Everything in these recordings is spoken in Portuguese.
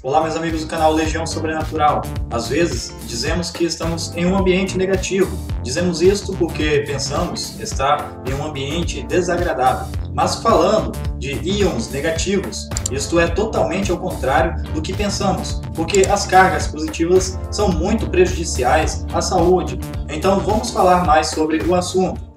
Olá, meus amigos do canal Legião Sobrenatural. Às vezes, dizemos que estamos em um ambiente negativo. Dizemos isto porque pensamos estar em um ambiente desagradável. Mas falando de íons negativos, isto é totalmente ao contrário do que pensamos, porque as cargas positivas são muito prejudiciais à saúde. Então vamos falar mais sobre o assunto.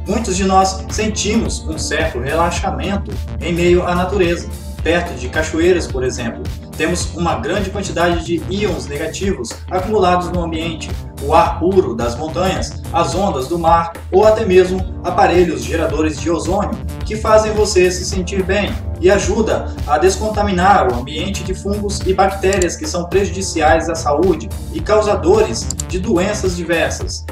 Muitos de nós sentimos um certo relaxamento em meio à natureza. Perto de cachoeiras, por exemplo, temos uma grande quantidade de íons negativos acumulados no ambiente, o ar puro das montanhas, as ondas do mar ou até mesmo aparelhos geradores de ozônio que fazem você se sentir bem e ajuda a descontaminar o ambiente de fungos e bactérias que são prejudiciais à saúde e causadores de doenças diversas.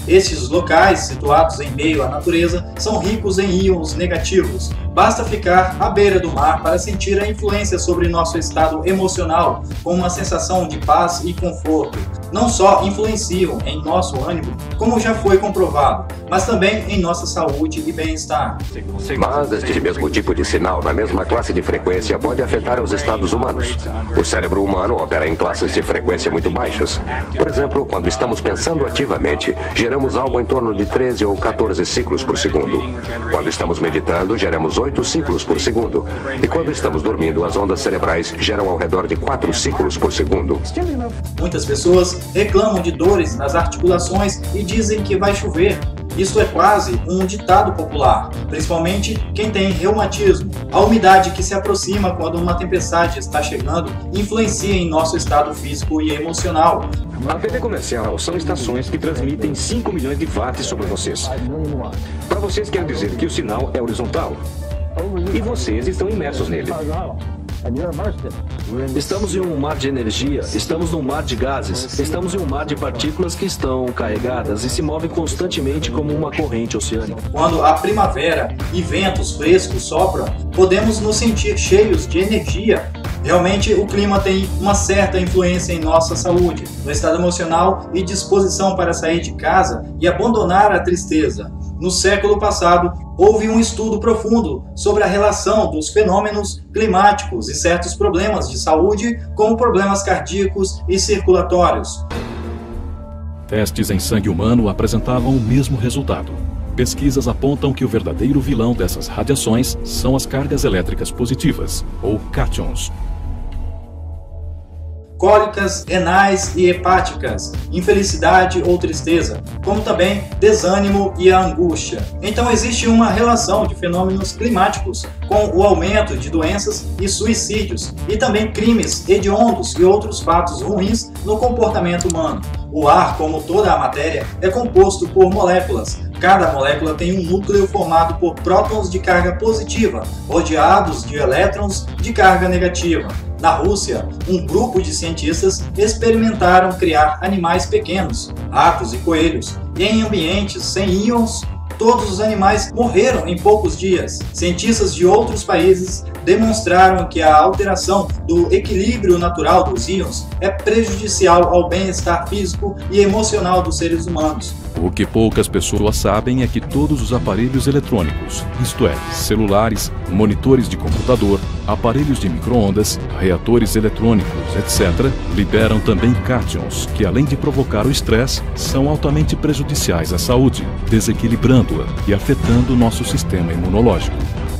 Estes locais, situados em meio à natureza, são ricos em íons negativos. Basta ficar à beira do mar para sentir a influência sobre nosso estado emocional, com uma sensação de paz e conforto. Não só influenciam em nosso ânimo, como já foi comprovado, mas também em nossa saúde e bem-estar. Mas este mesmo tipo de sinal, na mesma classe de frequência, pode afetar os estados humanos. O cérebro humano opera em classes de frequência muito baixas. Por exemplo, quando estamos pensando ativamente, geramos algo em torno de 13 ou 14 ciclos por segundo. Quando estamos meditando, geramos 8 ciclos por segundo. E quando estamos dormindo, as ondas cerebrais geram ao redor de 4 ciclos por segundo. Muitas pessoas reclamam de dores nas articulações e dizem que vai chover. Isso é quase um ditado popular, principalmente quem tem reumatismo. A umidade que se aproxima quando uma tempestade está chegando influencia em nosso estado físico e emocional. A TV comercial são estações que transmitem 5 milhões de watts sobre vocês. Para vocês quer dizer que o sinal é horizontal. E vocês estão imersos nele. Estamos em um mar de energia, estamos num mar de gases, estamos em um mar de partículas que estão carregadas e se movem constantemente como uma corrente oceânica. Quando a primavera e ventos frescos sopram, podemos nos sentir cheios de energia. Realmente, o clima tem uma certa influência em nossa saúde, no estado emocional e disposição para sair de casa e abandonar a tristeza. No século passado, houve um estudo profundo sobre a relação dos fenômenos climáticos e certos problemas de saúde, como problemas cardíacos e circulatórios. Testes em sangue humano apresentavam o mesmo resultado. Pesquisas apontam que o verdadeiro vilão dessas radiações são as cargas elétricas positivas, ou cátions. Cólicas renais e hepáticas, infelicidade ou tristeza, como também desânimo e a angústia. Então existe uma relação de fenômenos climáticos com o aumento de doenças e suicídios, e também crimes hediondos e outros fatos ruins no comportamento humano. O ar, como toda a matéria, é composto por moléculas. Cada molécula tem um núcleo formado por prótons de carga positiva, rodeados de elétrons de carga negativa. Na Rússia, um grupo de cientistas experimentaram criar animais pequenos, ratos e coelhos, e em ambientes sem íons, todos os animais morreram em poucos dias. Cientistas de outros países demonstraram que a alteração do equilíbrio natural dos íons é prejudicial ao bem-estar físico e emocional dos seres humanos. O que poucas pessoas sabem é que todos os aparelhos eletrônicos, isto é, celulares, monitores de computador, aparelhos de micro-ondas, reatores eletrônicos, etc., liberam também cátions, que além de provocar o estresse, são altamente prejudiciais à saúde, desequilibrando-a e afetando o nosso sistema imunológico.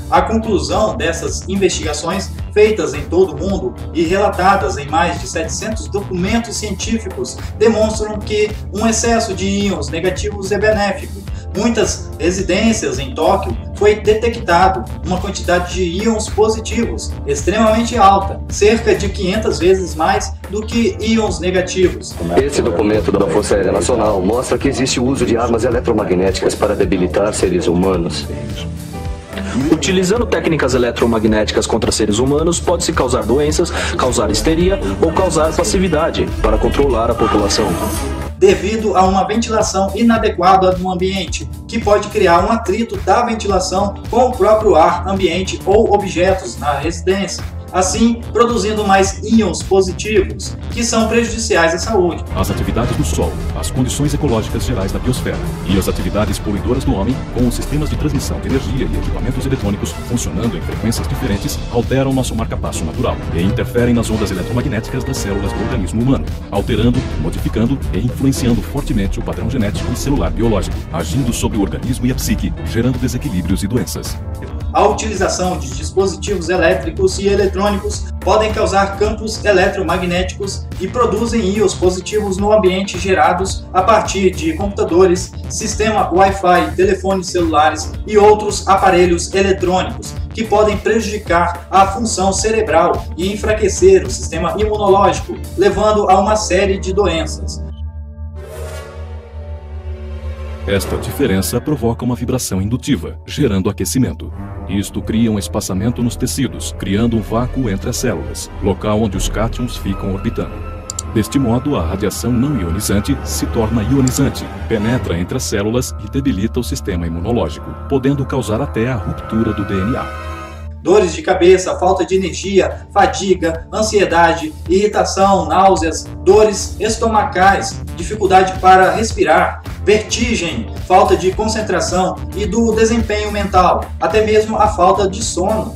A conclusão dessas investigações, feitas em todo o mundo e relatadas em mais de 700 documentos científicos, demonstram que um excesso de íons negativos é benéfico. muitas residências em Tóquio foi detectado uma quantidade de íons positivos extremamente alta, cerca de 500 vezes mais do que íons negativos. Esse documento da Força Aérea Nacional mostra que existe o uso de armas eletromagnéticas para debilitar seres humanos. Utilizando técnicas eletromagnéticas contra seres humanos, pode-se causar doenças, causar histeria ou causar passividade para controlar a população. Devido a uma ventilação inadequada no ambiente, que pode criar um atrito da ventilação com o próprio ar ambiente ou objetos na residência, assim produzindo mais íons positivos, que são prejudiciais à saúde. As atividades do Sol, as condições ecológicas gerais da biosfera e as atividades poluidoras do homem, com os sistemas de transmissão de energia e equipamentos eletrônicos funcionando em frequências diferentes, alteram nosso marcapasso natural e interferem nas ondas eletromagnéticas das células do organismo humano, alterando, modificando e influenciando fortemente o padrão genético e celular biológico, agindo sobre o organismo e a psique, gerando desequilíbrios e doenças. A utilização de dispositivos elétricos e eletrônicos podem causar campos eletromagnéticos e produzem íons positivos no ambiente gerados a partir de computadores, sistema Wi-Fi, telefones celulares e outros aparelhos eletrônicos, que podem prejudicar a função cerebral e enfraquecer o sistema imunológico, levando a uma série de doenças. Esta diferença provoca uma vibração indutiva, gerando aquecimento. Isto cria um espaçamento nos tecidos, criando um vácuo entre as células, local onde os cátions ficam orbitando. Deste modo, a radiação não ionizante se torna ionizante, penetra entre as células e debilita o sistema imunológico, podendo causar até a ruptura do DNA. Dores de cabeça, falta de energia, fadiga, ansiedade, irritação, náuseas, dores estomacais, dificuldade para respirar, vertigem, falta de concentração e do desempenho mental, até mesmo a falta de sono.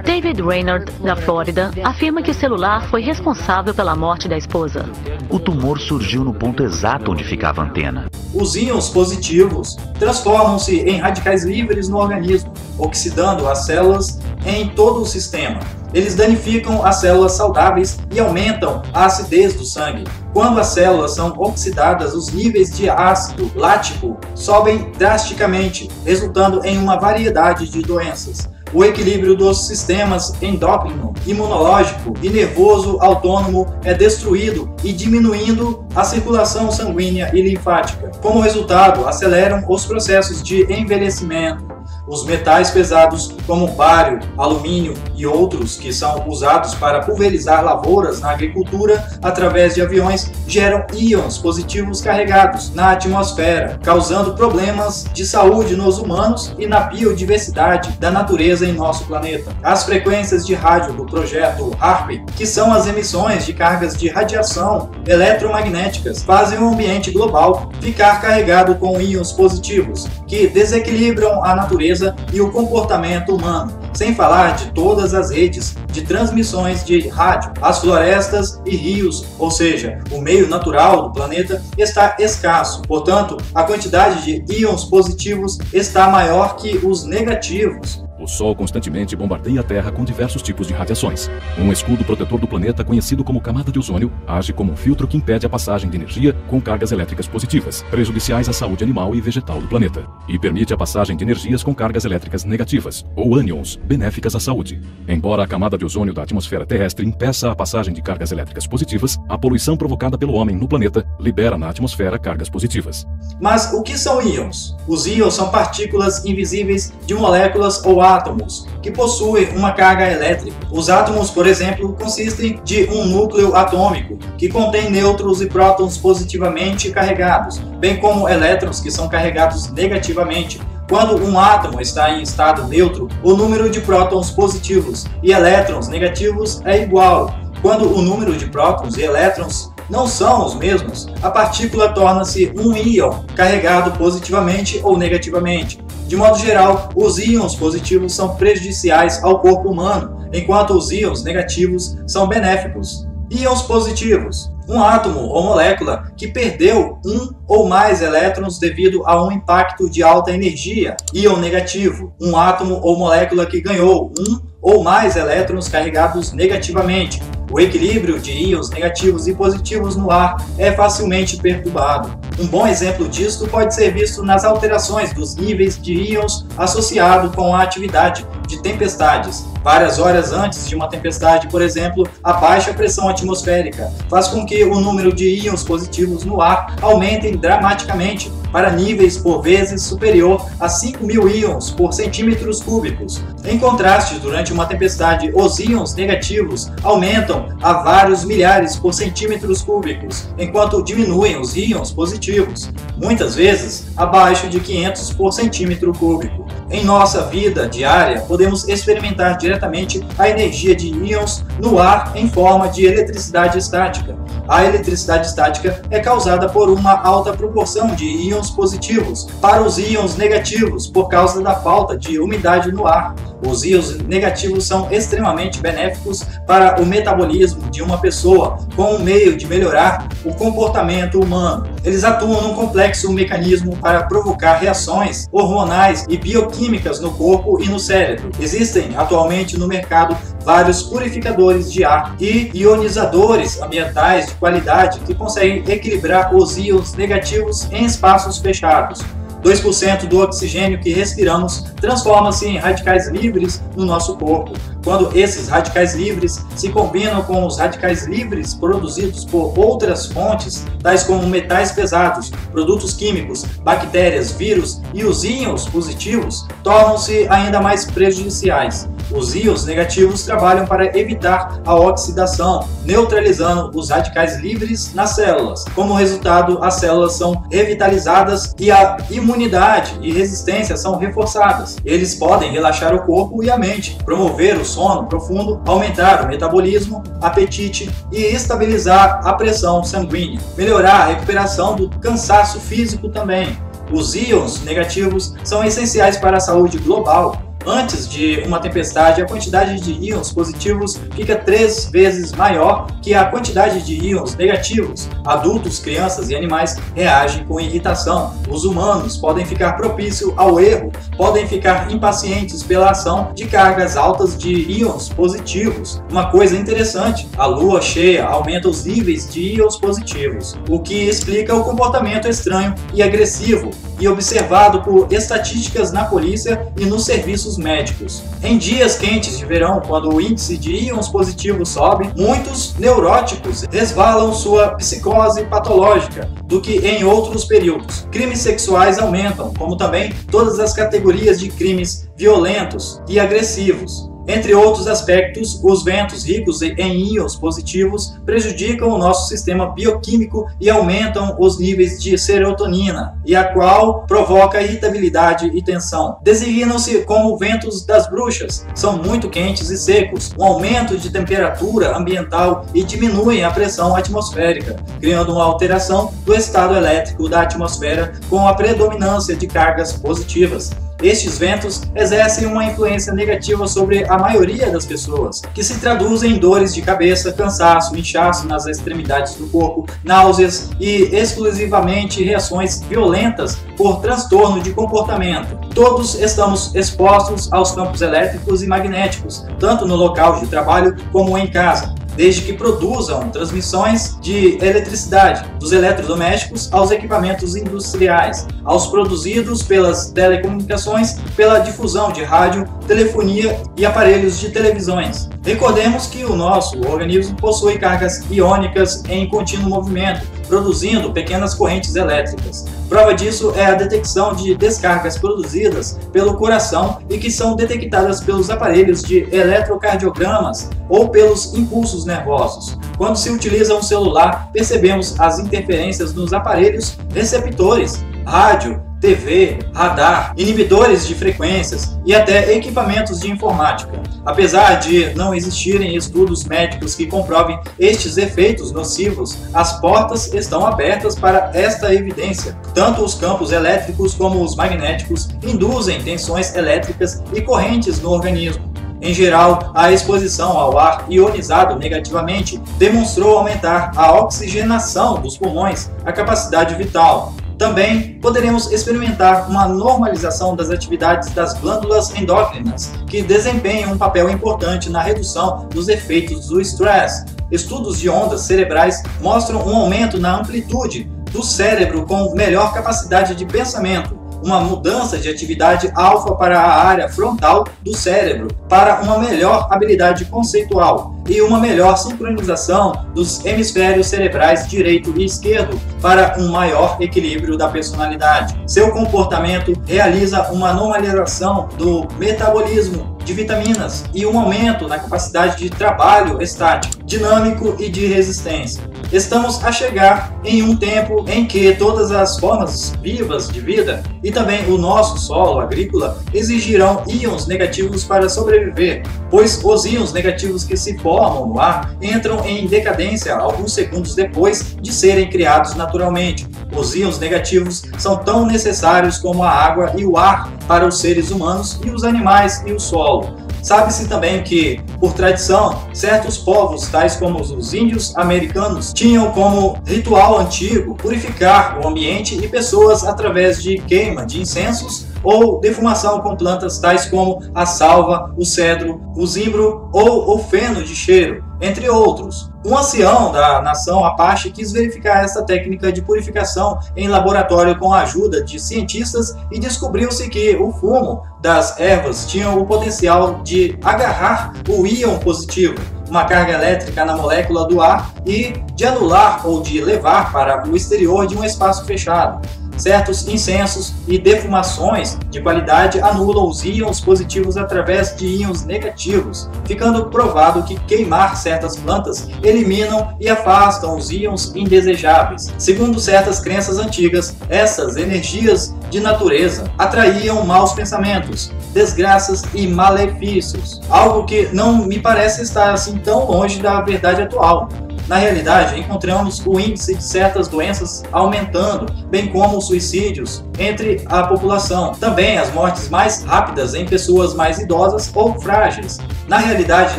David Reynard, da Flórida, afirma que o celular foi responsável pela morte da esposa. O tumor surgiu no ponto exato onde ficava a antena. Os íons positivos transformam-se em radicais livres no organismo, oxidando as células em todo o sistema. Eles danificam as células saudáveis e aumentam a acidez do sangue. Quando as células são oxidadas, os níveis de ácido lático sobem drasticamente, resultando em uma variedade de doenças. O equilíbrio dos sistemas endócrino, imunológico e nervoso autônomo é destruído e diminuindo a circulação sanguínea e linfática. Como resultado, aceleram os processos de envelhecimento. Os metais pesados, como bário, alumínio e outros que são usados para pulverizar lavouras na agricultura através de aviões, geram íons positivos carregados na atmosfera, causando problemas de saúde nos humanos e na biodiversidade da natureza em nosso planeta. As frequências de rádio do projeto HAARP, que são as emissões de cargas de radiação eletromagnéticas, fazem o ambiente global ficar carregado com íons positivos, que desequilibram a natureza e o comportamento humano, sem falar de todas as redes de transmissões de rádio. As florestas e rios, ou seja, o meio natural do planeta, está escasso. Portanto, a quantidade de íons positivos está maior que os negativos. O Sol constantemente bombardeia a Terra com diversos tipos de radiações. Um escudo protetor do planeta, conhecido como camada de ozônio, age como um filtro que impede a passagem de energia com cargas elétricas positivas, prejudiciais à saúde animal e vegetal do planeta, e permite a passagem de energias com cargas elétricas negativas, ou ânions, benéficas à saúde. Embora a camada de ozônio da atmosfera terrestre impeça a passagem de cargas elétricas positivas, a poluição provocada pelo homem no planeta libera na atmosfera cargas positivas. Mas o que são íons? Os íons são partículas invisíveis de moléculas ou átomos, que possuem uma carga elétrica. Os átomos, por exemplo, consistem de um núcleo atômico, que contém nêutrons e prótons positivamente carregados, bem como elétrons que são carregados negativamente. Quando um átomo está em estado neutro, o número de prótons positivos e elétrons negativos é igual. Quando o número de prótons e elétrons não são os mesmos, a partícula torna-se um íon, carregado positivamente ou negativamente. De modo geral, os íons positivos são prejudiciais ao corpo humano, enquanto os íons negativos são benéficos. Íons positivos: um átomo ou molécula que perdeu um ou mais elétrons devido a um impacto de alta energia. Íon negativo: um átomo ou molécula que ganhou um ou mais elétrons carregados negativamente. O equilíbrio de íons negativos e positivos no ar é facilmente perturbado. Um bom exemplo disso pode ser visto nas alterações dos níveis de íons associado com a atividade de tempestades. Várias horas antes de uma tempestade, por exemplo, a baixa pressão atmosférica faz com que o número de íons positivos no ar aumentem dramaticamente para níveis por vezes superior a 5.000 íons por centímetros cúbicos. Em contraste, durante uma tempestade, os íons negativos aumentam a vários milhares por centímetros cúbicos, enquanto diminuem os íons positivos, muitas vezes abaixo de 500 por centímetro cúbico. Em nossa vida diária, podemos experimentar diretamente a energia de íons no ar em forma de eletricidade estática. A eletricidade estática é causada por uma alta proporção de íons positivos para os íons negativos por causa da falta de umidade no ar. Os íons negativos são extremamente benéficos para o metabolismo de uma pessoa, com um meio de melhorar o comportamento humano. Eles atuam num complexo mecanismo para provocar reações hormonais e bioquímicas no corpo e no cérebro. Existem atualmente no mercado vários purificadores de ar e ionizadores ambientais de qualidade que conseguem equilibrar os íons negativos em espaços fechados. 2% do oxigênio que respiramos transforma-se em radicais livres no nosso corpo. Quando esses radicais livres se combinam com os radicais livres produzidos por outras fontes, tais como metais pesados, produtos químicos, bactérias, vírus e os íons positivos, tornam-se ainda mais prejudiciais. Os íons negativos trabalham para evitar a oxidação, neutralizando os radicais livres nas células. Como resultado, as células são revitalizadas e a imunidade e resistência são reforçadas. Eles podem relaxar o corpo e a mente, promover o sono profundo, aumentar o metabolismo, apetite e estabilizar a pressão sanguínea. Melhorar a recuperação do cansaço físico também. Os íons negativos são essenciais para a saúde global. Antes de uma tempestade, a quantidade de íons positivos fica 3 vezes maior que a quantidade de íons negativos. Adultos, crianças e animais reagem com irritação. Os humanos podem ficar propícios ao erro, podem ficar impacientes pela ação de cargas altas de íons positivos. Uma coisa interessante, a lua cheia aumenta os níveis de íons positivos, o que explica o comportamento estranho e agressivo e observado por estatísticas na polícia e nos serviços médicos. Em dias quentes de verão, quando o índice de íons positivos sobe, muitos neuróticos resvalam sua psicose patológica do que em outros períodos. Crimes sexuais aumentam, como também todas as categorias de crimes violentos e agressivos. Entre outros aspectos, os ventos ricos em íons positivos prejudicam o nosso sistema bioquímico e aumentam os níveis de serotonina, e a qual provoca irritabilidade e tensão. Designam-se como ventos das bruxas. São muito quentes e secos, um aumento de temperatura ambiental e diminuem a pressão atmosférica, criando uma alteração do estado elétrico da atmosfera com a predominância de cargas positivas. Estes ventos exercem uma influência negativa sobre a maioria das pessoas, que se traduzem em dores de cabeça, cansaço, inchaço nas extremidades do corpo, náuseas e exclusivamente reações violentas por transtorno de comportamento. Todos estamos expostos aos campos elétricos e magnéticos, tanto no local de trabalho como em casa, desde que produzam transmissões de eletricidade, dos eletrodomésticos aos equipamentos industriais, aos produzidos pelas telecomunicações, pela difusão de rádio, telefonia e aparelhos de televisões. Recordemos que o nosso organismo possui cargas iônicas em contínuo movimento, produzindo pequenas correntes elétricas. Prova disso é a detecção de descargas produzidas pelo coração e que são detectadas pelos aparelhos de eletrocardiogramas ou pelos impulsos nervosos. Quando se utiliza um celular, percebemos as interferências nos aparelhos receptores, rádio, TV, radar, inibidores de frequências e até equipamentos de informática. Apesar de não existirem estudos médicos que comprovem estes efeitos nocivos, as portas estão abertas para esta evidência. Tanto os campos elétricos como os magnéticos induzem tensões elétricas e correntes no organismo. Em geral, a exposição ao ar ionizado negativamente demonstrou aumentar a oxigenação dos pulmões, a capacidade vital. Também poderemos experimentar uma normalização das atividades das glândulas endócrinas, que desempenham um papel importante na redução dos efeitos do estresse. estudos de ondas cerebrais mostram um aumento na amplitude do cérebro com melhor capacidade de pensamento, uma mudança de atividade alfa para a área frontal do cérebro, para uma melhor habilidade conceitual e uma melhor sincronização dos hemisférios cerebrais direito e esquerdo para um maior equilíbrio da personalidade. Seu comportamento realiza uma normalização do metabolismo de vitaminas e um aumento na capacidade de trabalho estático, dinâmico e de resistência. Estamos a chegar em um tempo em que todas as formas vivas de vida e também o nosso solo agrícola exigirão íons negativos para sobreviver, pois os íons negativos que se formam no ar entram em decadência alguns segundos depois de serem criados naturalmente. Os íons negativos são tão necessários como a água e o ar para os seres humanos e os animais e o solo. Sabe-se também que, por tradição, certos povos, tais como os índios americanos, tinham como ritual antigo purificar o ambiente e pessoas através de queima de incensos ou defumação com plantas tais como a salva, o cedro, o zimbro ou o feno de cheiro, entre outros. Um ancião da nação Apache quis verificar essa técnica de purificação em laboratório com a ajuda de cientistas e descobriu-se que o fumo das ervas tinha o potencial de agarrar o íon positivo, uma carga elétrica na molécula do ar, e de anular ou de levar para o exterior de um espaço fechado. Certos incensos e defumações de qualidade anulam os íons positivos através de íons negativos, ficando provado que queimar certas plantas eliminam e afastam os íons indesejáveis. Segundo certas crenças antigas, essas energias de natureza atraíam maus pensamentos, desgraças e malefícios, algo que não me parece estar assim tão longe da verdade atual. Na realidade, encontramos o índice de certas doenças aumentando, bem como os suicídios entre a população. Também as mortes mais rápidas em pessoas mais idosas ou frágeis. Na realidade,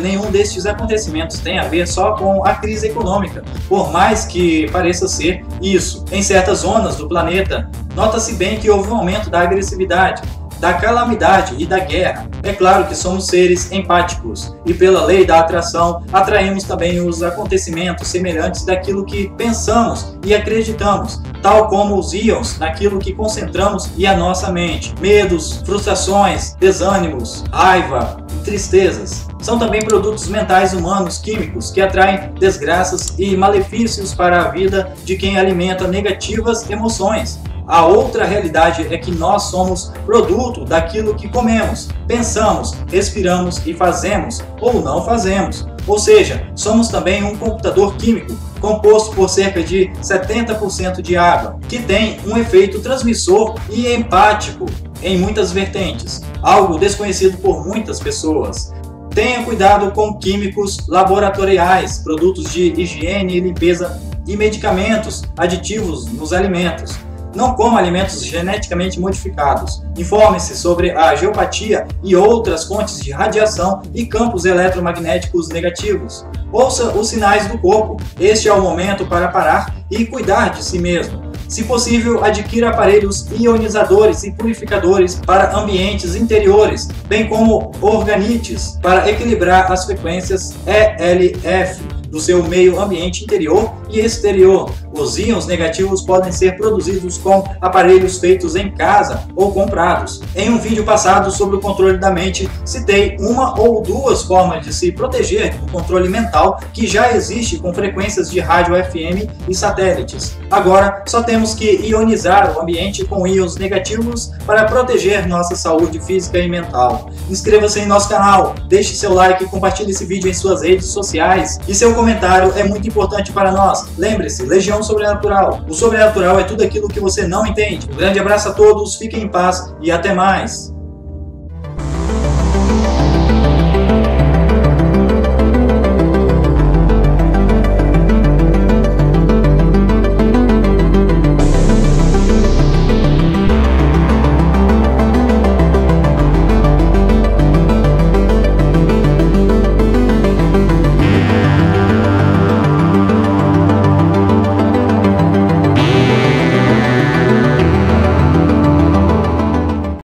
nenhum destes acontecimentos tem a ver só com a crise econômica, por mais que pareça ser isso. Em certas zonas do planeta, nota-se bem que houve um aumento da agressividade, da calamidade e da guerra. É claro que somos seres empáticos e pela lei da atração atraímos também os acontecimentos semelhantes daquilo que pensamos e acreditamos, tal como os íons naquilo que concentramos e a nossa mente. Medos, frustrações, desânimos, raiva, tristezas são também produtos mentais humanos químicos que atraem desgraças e malefícios para a vida de quem alimenta negativas emoções. A outra realidade é que nós somos produto daquilo que comemos, pensamos, respiramos e fazemos ou não fazemos. Ou seja, somos também um computador químico composto por cerca de 70% de água, que tem um efeito transmissor e empático em muitas vertentes, algo desconhecido por muitas pessoas. Tenha cuidado com químicos laboratoriais, produtos de higiene e limpeza e medicamentos aditivos nos alimentos. Não coma alimentos geneticamente modificados. Informe-se sobre a geopatia e outras fontes de radiação e campos eletromagnéticos negativos. Ouça os sinais do corpo. Este é o momento para parar e cuidar de si mesmo. Se possível, adquira aparelhos ionizadores e purificadores para ambientes interiores, bem como organites para equilibrar as frequências ELF do seu meio ambiente interior e exterior. Os íons negativos podem ser produzidos com aparelhos feitos em casa ou comprados. Em um vídeo passado sobre o controle da mente, citei uma ou duas formas de se proteger do controle mental que já existe com frequências de rádio FM e satélites. Agora, só temos que ionizar o ambiente com íons negativos para proteger nossa saúde física e mental. Inscreva-se em nosso canal, deixe seu like e compartilhe esse vídeo em suas redes sociais. E seu comentário é muito importante para nós. Lembre-se, Legião Sobrenatural. O sobrenatural é tudo aquilo que você não entende. Um grande abraço a todos, fiquem em paz e até mais.